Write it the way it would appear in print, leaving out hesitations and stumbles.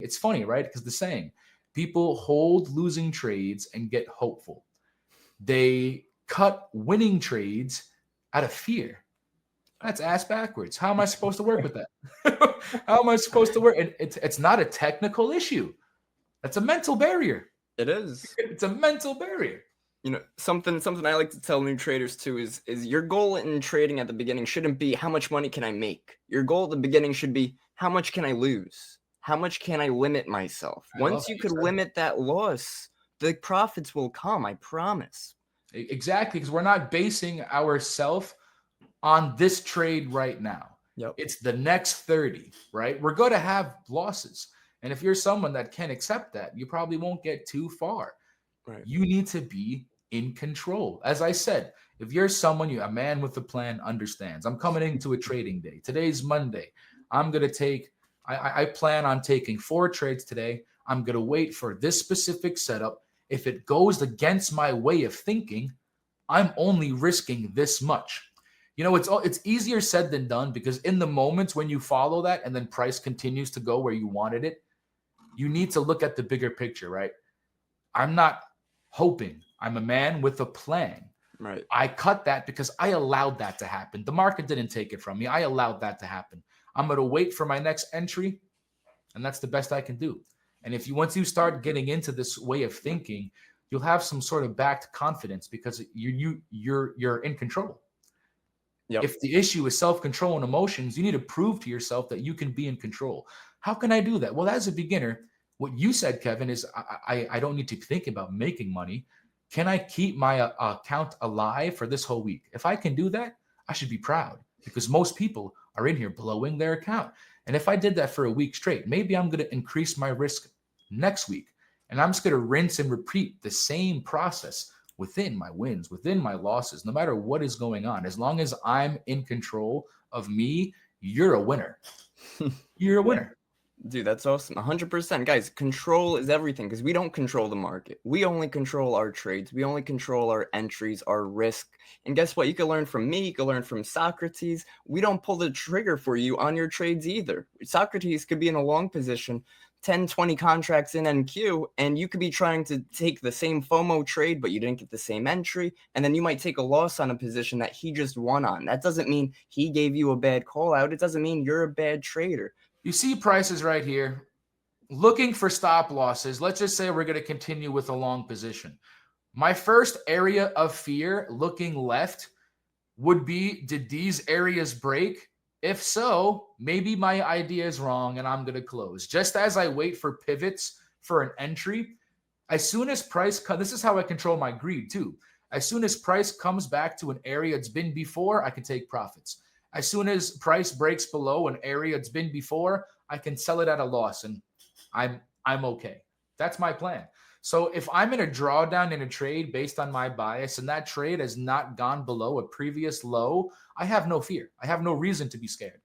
It's funny, right? Because the saying, people hold losing trades and get hopeful. They cut winning trades out of fear. That's ass backwards. How am I supposed to work with that? How am I supposed to work? And it's not a technical issue. That's a mental barrier. It is. It's a mental barrier. Something I like to tell new traders too is your goal in trading at the beginning shouldn't be how much money can I make. Your goal at the beginning should be how much can I lose? How much can I limit myself? Once you could limit that loss, the profits will come, I promise. Exactly, because we're not basing ourselves on this trade right now. Yep. It's the next 30, right? We're going to have losses. And if you're someone that can accept that, you probably won't get too far. Right. You need to be in control. As I said, if you're someone, a man with a plan understands. I'm coming into a trading day. Today's Monday. I'm going to take, I plan on taking 4 trades today. I'm going to wait for this specific setup. If it goes against my way of thinking, I'm only risking this much. It's easier said than done, because in the moments when you follow that and then price continues to go where you wanted it, you need to look at the bigger picture, right? I'm not hoping. I'm a man with a plan. Right. I cut that because I allowed that to happen. The market didn't take it from me. I allowed that to happen. I'm going to wait for my next entry, and that's the best I can do. And once you start getting into this way of thinking, you'll have some sort of backed confidence, because you're in control. Yep. If the issue is self-control and emotions, you need to prove to yourself that you can be in control. How can I do that? Well, as a beginner, what you said, Kevin, is I don't need to think about making money. Can I keep my account alive for this whole week? If I can do that, I should be proud, because most people are in here blowing their account. And if I did that for a week straight, maybe I'm going to increase my risk next week. And I'm just going to rinse and repeat the same process within my wins, within my losses, no matter what is going on. As long as I'm in control of me, you're a winner. You're a winner. Dude, that's awesome. 100%. Guys, control is everything, because we don't control the market. We only control our trades. We only control our entries, our risk. And guess what? You can learn from me. You can learn from Socrates. We don't pull the trigger for you on your trades either. Socrates could be in a long position, 10, 20 contracts in NQ, and you could be trying to take the same FOMO trade, but you didn't get the same entry, and then you might take a loss on a position that he just won on. That doesn't mean he gave you a bad call out. It doesn't mean you're a bad trader. You see prices right here, looking for stop losses. Let's just say we're going to continue with a long position. My first area of fear looking left would be, did these areas break? If so, maybe my idea is wrong and I'm going to close. Just as I wait for pivots for an entry, as soon as price, this is how I control my greed too. As soon as price comes back to an area it's been before, I can take profits. As soon as price breaks below an area it's been before, I can sell it at a loss, and I'm okay. That's my plan. So if I'm in a drawdown in a trade based on my bias, and that trade has not gone below a previous low, I have no fear. I have no reason to be scared.